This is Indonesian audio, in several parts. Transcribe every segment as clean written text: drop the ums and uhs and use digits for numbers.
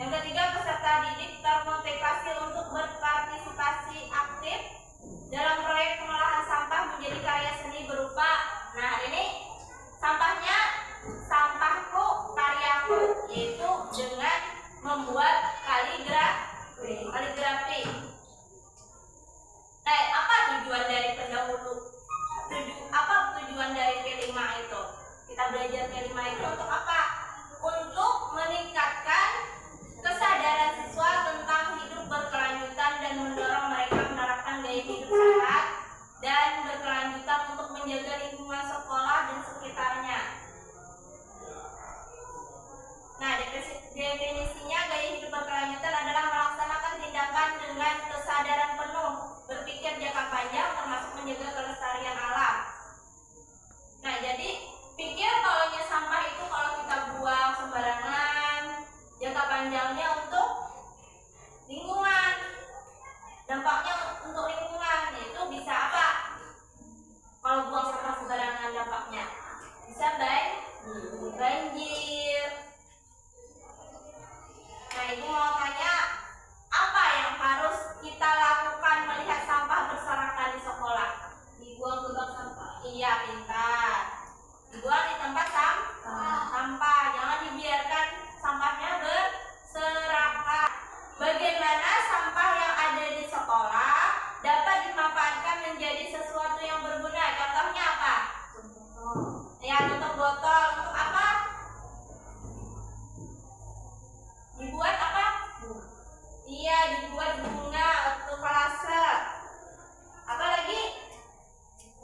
Yang ketiga, peserta didik termotivasi untuk berpartisipasi aktif dalam proyek pengolahan sampah menjadi karya seni berupa, nah ini sampahnya sampahku karyaku, yaitu dengan membuat kaligrafi. Apa tujuan dari pendahulu? Apa tujuan dari P5 itu? Kita belajar P5 itu untuk apa? Untuk meningkatkan kesadaran siswa tentang hidup berkelanjutan dan mendorong mereka menerapkan gaya hidup sehat dan berkelanjutan untuk menjaga lingkungan sekolah dan sekitarnya. Nah, definisinya gaya hidup berkelanjutan adalah melaksanakan tindakan dengan kesadaran penuh, berpikir jangka panjang termasuk menjaga kelestarian alam. Nah, jadi pikir kalau sampah itu kalau kita buang sembarangan, jangka panjangnya untuk lingkungan. Dampaknya untuk lingkungan itu bisa apa? Kalau buang sampah sembarangan dampaknya bisa banjir. Nah, ibu mau tanya, apa yang harus kita lakukan melihat sampah berserakan di sekolah? Dibuang ke bak sampah. Iya, pintar. Dibuang di tempat sampah. Jangan dibiarkan sampahnya berserakan. Bagaimana sampah yang ada di sekolah dapat dimanfaatkan menjadi sesuatu yang berguna? Contohnya apa? Ya, tutup botol. Untuk apa? Dibuat apa? Iya, dibuat bunga untuk kolase. Apa lagi?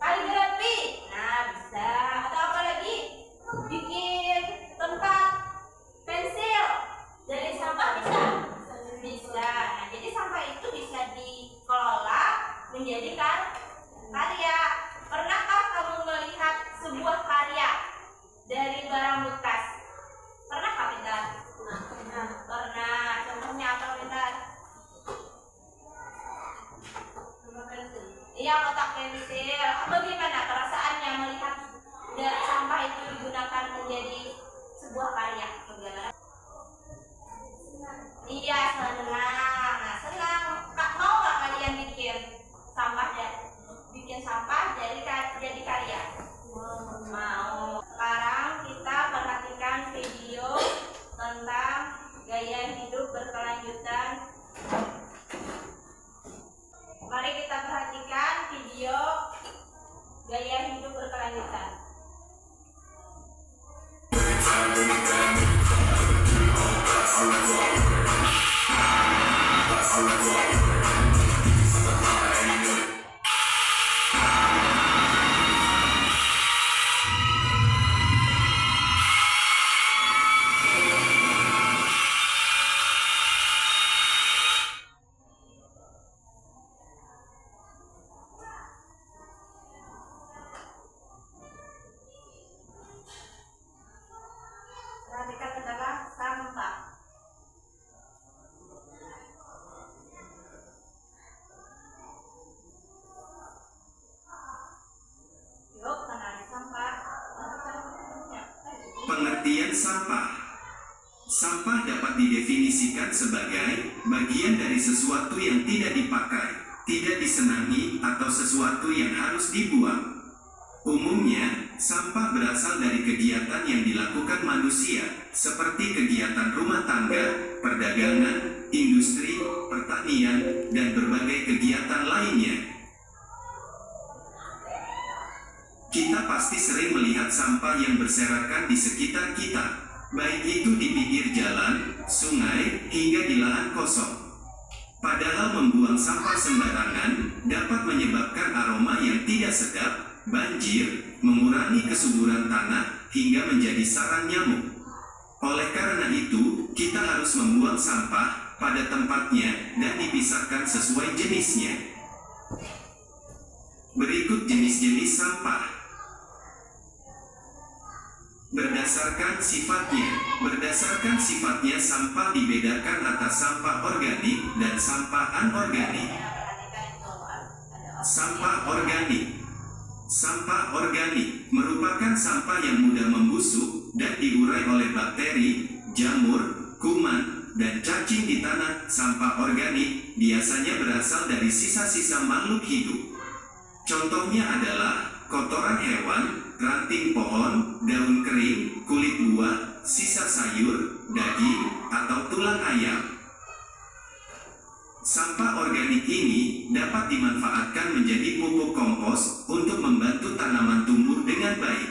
Kaligrafi. Nah, bisa. Atau apa lagi? Bikin tempat pensil dari sampah bisa? Bisa. Nah, jadi sampah itu bisa dikelola menjadi karya. Pernahkah kamu melihat sebuah karya dari barang bekas? Pernahkah, Pintar? Pernah. Contohnya apa, Pintar? Iya, kotak pensil. Bagaimana perasaannya melihat sampah itu digunakan menjadi sebuah karya? Bagaimana? Iya, senang. Nah, senang. Mau nggak kalian bikin sampah jadi karya? Mau. Sekarang kita perhatikan video tentang gaya hidup berkelanjutan. Mari kita perhatikan video gaya hidup berkelanjutan. Perhatikan adalah sampah. Yuk, kenali sampah. Pengertian sampah. Sampah dapat didefinisikan sebagai bagian dari sesuatu yang tidak dipakai, tidak disenangi, atau sesuatu yang harus dibuang. Umumnya, sampah berasal dari kegiatan yang dilakukan manusia, seperti kegiatan rumah tangga, perdagangan, industri, pertanian, dan berbagai kegiatan lainnya. Kita pasti sering melihat sampah yang berserakan di sekitar kita, baik itu di pinggir jalan, sungai, hingga di lahan kosong. Padahal membuang sampah sembarangan dapat menyebabkan aroma yang tidak sedap, banjir, mengurangi kesuburan tanah, hingga menjadi sarang nyamuk. Oleh karena itu, kita harus membuang sampah pada tempatnya dan dipisahkan sesuai jenisnya. Berikut jenis-jenis sampah. Berdasarkan sifatnya sampah dibedakan atas sampah organik dan sampah anorganik. Sampah organik. Sampah organik merupakan sampah yang mudah membusuk dan diurai oleh bakteri, jamur, kuman, dan cacing di tanah. Sampah organik biasanya berasal dari sisa-sisa makhluk hidup. Contohnya adalah kotoran hewan, ranting pohon, daun kering, kulit buah, sisa sayur, daging, atau tulang ayam. Sampah organik ini dapat dimanfaatkan menjadi pupuk kompos untuk membantu tanaman tumbuh dengan baik.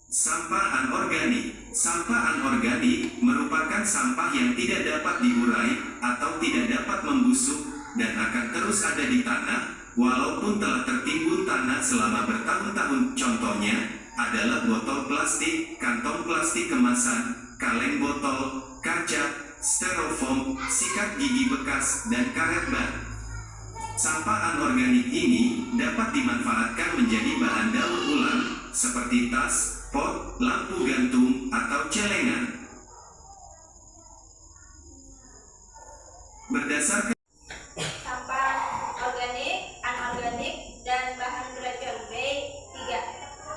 Sampah anorganik. Sampah anorganik merupakan sampah yang tidak dapat diurai atau tidak dapat membusuk dan akan terus ada di tanah walaupun telah tertimbun tanah selama bertahun-tahun. Contohnya adalah botol plastik, kantong plastik kemasan, kaleng botol, kaca, styrofoam, sikat gigi bekas, dan karet ban. Sampah anorganik ini dapat dimanfaatkan menjadi bahan daur ulang seperti tas, pot, lampu gantung, atau celengan. Berdasarkan Sampah organik, anorganik, dan bahan beracun B3.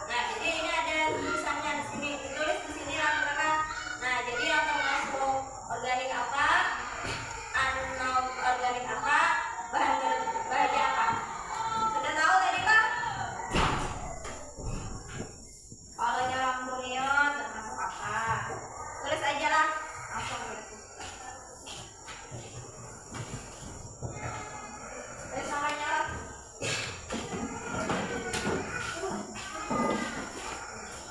Nah, jadi ini ada tulisannya di sini, ditulis di sini rekan-rekan. Nah, jadi yang termasuk organik apa, anorganik apa, bahan berbahaya apa. Sudah tahu tadi Pak? Kalau nyala ammonium termasuk apa? Tulis aja lah, langsung tulis. Tulis namanya lah.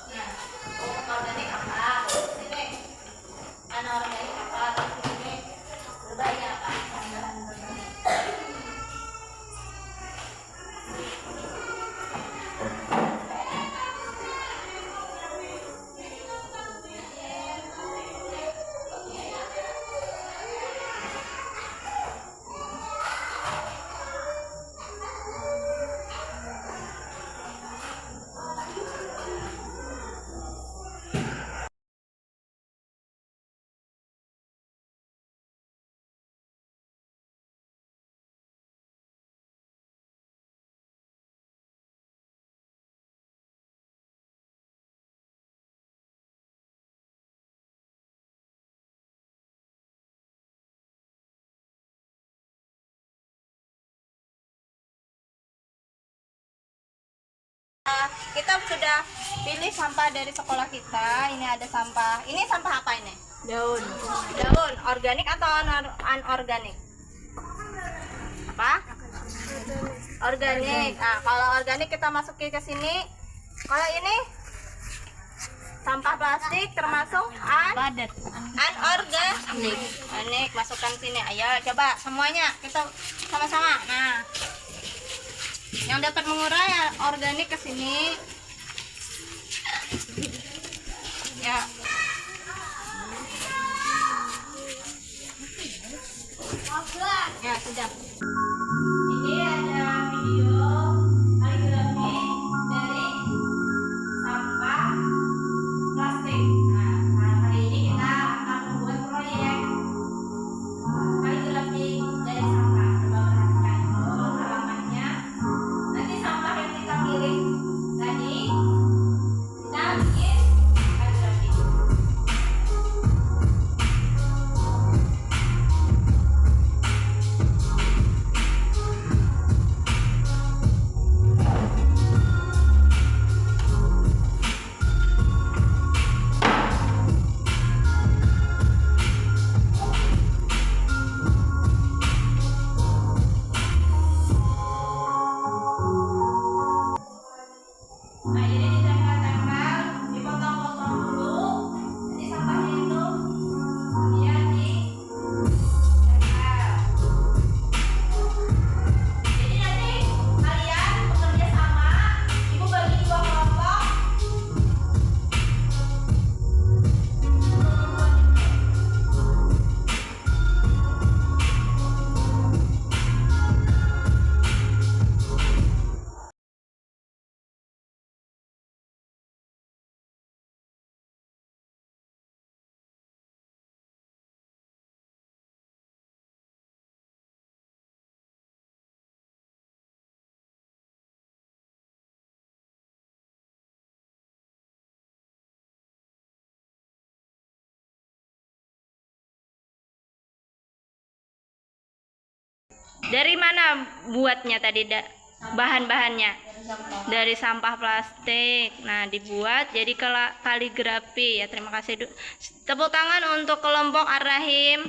Nah, organik apa? Sini. Anorganik apa? Sini. Berbahaya apa? Bahan berbahaya. Kita sudah pilih sampah dari sekolah kita. Ini ada sampah. Ini sampah apa ini? Daun. Daun. Organik atau anorganik? Apa? Organik. Nah, kalau organik kita masukin ke sini. Kalau ini sampah plastik termasuk anorganik. Organik. Masukkan sini. Ayo coba semuanya kita sama-sama. Nah. Yang dapat mengurai organik ke sini. Ya. Ya, sudah. Ini ada video kaligrafi dari sampah plastik. Nah, hari ini kita akan membuat proyek kaligrafi dari sampah. Coba perhatikan dulu halamannya. Nanti sampah yang kita pilih tadi kita bikin kaligrafi. Dari mana buatnya tadi bahan-bahannya? Dari sampah plastik. Nah, dibuat jadi kaligrafi ya. Terima kasih. Tepuk tangan untuk kelompok Ar-Rahim.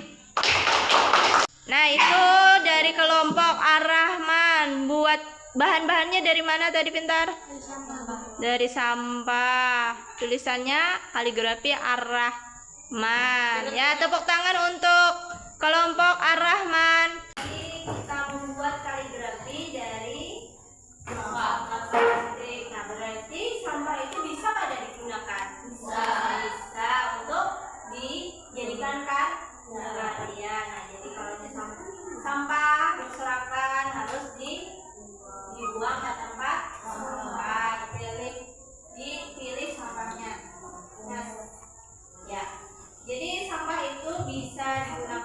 Nah, itu dari kelompok Ar-Rahman. Buat bahan-bahannya dari mana tadi, Pintar? Dari sampah. Tulisannya kaligrafi Ar-Rahman. Ya, tepuk tangan untuk kelompok Ar-Rahman. Kita membuat kaligrafi dari sampah plastik. Nah, berarti sampah itu bisa pada digunakan? Bisa untuk dijadikan karya. Nah, jadi kalau itu sampah berserakan harus dibuang ke tempat sampah, dipilih sampahnya. Nah, ya. Jadi sampah itu bisa digunakan